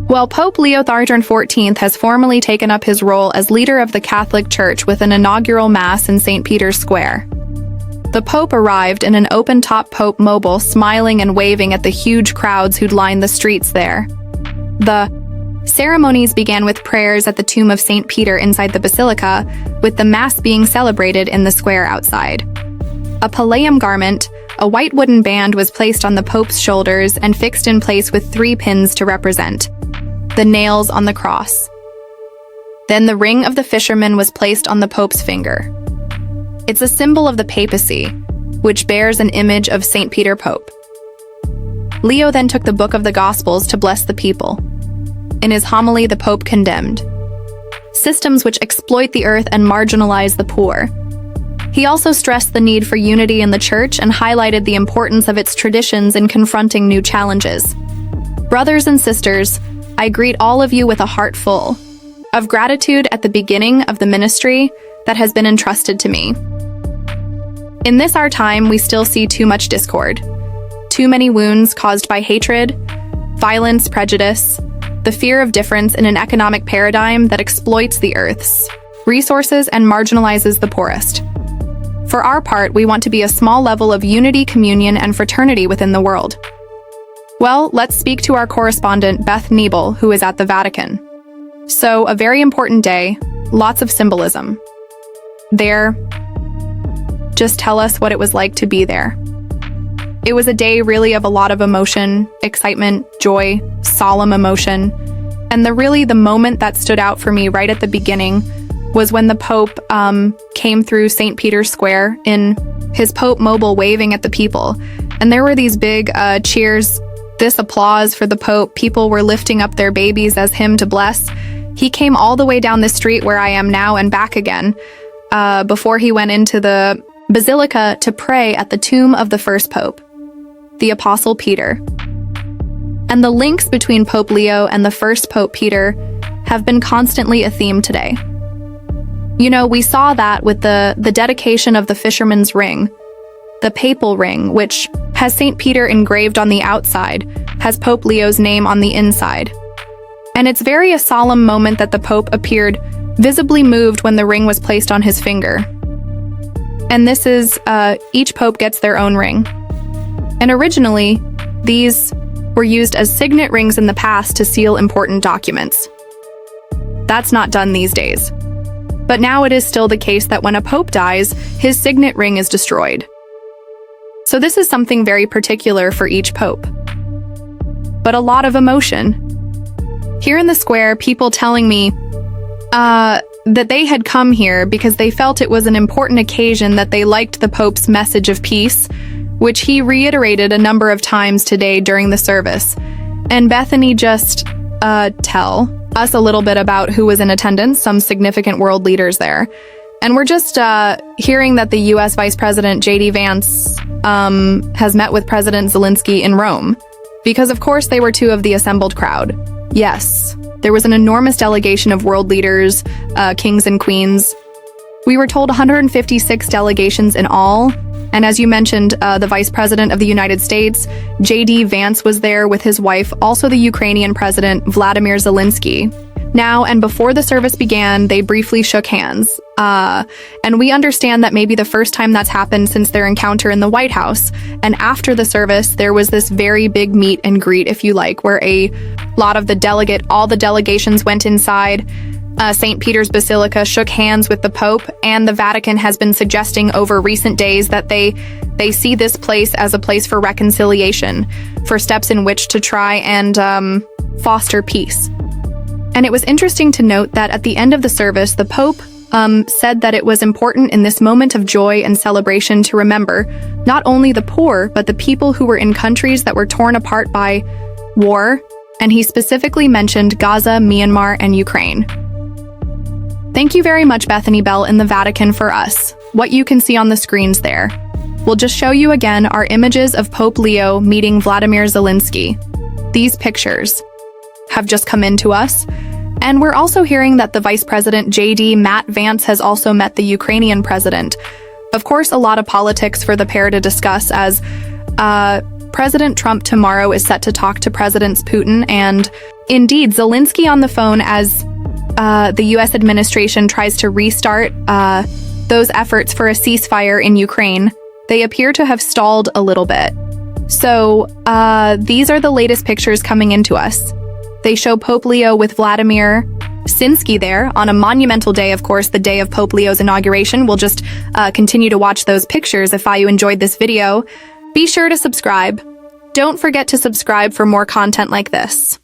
Well, Pope Leo XIV has formally taken up his role as leader of the Catholic Church with an inaugural Mass in St. Peter's Square. The Pope arrived in an open-top Pope mobile, smiling and waving at the huge crowds who'd lined the streets there. The ceremonies began with prayers at the tomb of St. Peter inside the basilica, with the Mass being celebrated in the square outside. A pallium garment, a white wooden band, was placed on the Pope's shoulders and fixed in place with 3 pins to represent the nails on the cross. Then the ring of the fisherman was placed on the Pope's finger. It's a symbol of the papacy, which bears an image of St. Peter Pope. Leo then took the book of the Gospels to bless the people. In his homily, the Pope condemned systems which exploit the earth and marginalize the poor. He also stressed the need for unity in the Church and highlighted the importance of its traditions in confronting new challenges. Brothers and sisters, I greet all of you with a heart full of gratitude at the beginning of the ministry that has been entrusted to me. In this our time, we still see too much discord, too many wounds caused by hatred, violence, prejudice, the fear of difference in an economic paradigm that exploits the earth's resources and marginalizes the poorest. For our part, we want to be a small level of unity, communion, and fraternity within the world. Well, let's speak to our correspondent, Beth Nebel, who is at the Vatican. So, a very important day, lots of symbolism. There, just tell us what it was like to be there. It was a day really of a lot of emotion, excitement, joy, solemn emotion. And the moment that stood out for me right at the beginning was when the Pope came through St. Peter's Square in his Pope mobile waving at the people. And there were these big cheers, this applause for the Pope. People were lifting up their babies as him to bless. He came all the way down the street where I am now and back again before he went into the basilica to pray at the tomb of the first Pope, the Apostle Peter. And the links between Pope Leo and the first Pope Peter have been constantly a theme today. You know, we saw that with the dedication of the fisherman's ring, the papal ring, which has St. Peter engraved on the outside, has Pope Leo's name on the inside. And it's very a solemn moment that the Pope appeared visibly moved when the ring was placed on his finger. And this is, each Pope gets their own ring. And originally, these were used as signet rings in the past to seal important documents. That's not done these days. But now it is still the case that when a Pope dies, his signet ring is destroyed. So this is something very particular for each Pope. But a lot of emotion. Here in the square, people telling me that they had come here because they felt it was an important occasion, that they liked the Pope's message of peace, which he reiterated a number of times today during the service. And Bethany, just tell us a little bit about who was in attendance, some significant world leaders there. And we're just hearing that the U.S. Vice President J.D. Vance has met with President Zelensky in Rome, because of course they were two of the assembled crowd. Yes, there was an enormous delegation of world leaders, kings and queens. We were told 156 delegations in all. And as you mentioned, the Vice President of the United States, J.D. Vance, was there with his wife, also the Ukrainian President, Vladimir Zelensky. Now, and before the service began, they briefly shook hands. And we understand that maybe the first time that's happened since their encounter in the White House. And after the service, there was this very big meet and greet, if you like, where a lot of all the delegations went inside St. Peter's Basilica, shook hands with the Pope, and the Vatican has been suggesting over recent days that they see this place as a place for reconciliation, for steps in which to try and foster peace. And it was interesting to note that at the end of the service, the Pope said that it was important in this moment of joy and celebration to remember not only the poor, but the people who were in countries that were torn apart by war, and he specifically mentioned Gaza, Myanmar, and Ukraine. Thank you very much, Bethany Bell in the Vatican, for us. What you can see on the screens there. We'll just show you again our images of Pope Leo meeting Vladimir Zelensky. These pictures have just come in to us. And we're also hearing that the Vice President J.D. Matt Vance has also met the Ukrainian president. Of course, a lot of politics for the pair to discuss, as President Trump tomorrow is set to talk to Presidents Putin and, indeed, Zelensky on the phone as the U.S. administration tries to restart those efforts for a ceasefire in Ukraine. They appear to have stalled a little bit. So these are the latest pictures coming into us. They show Pope Leo with Vladimir Sinsky there on a monumental day, of course, the day of Pope Leo's inauguration. We'll just continue to watch those pictures. If you enjoyed this video, be sure to subscribe. Don't forget to subscribe for more content like this.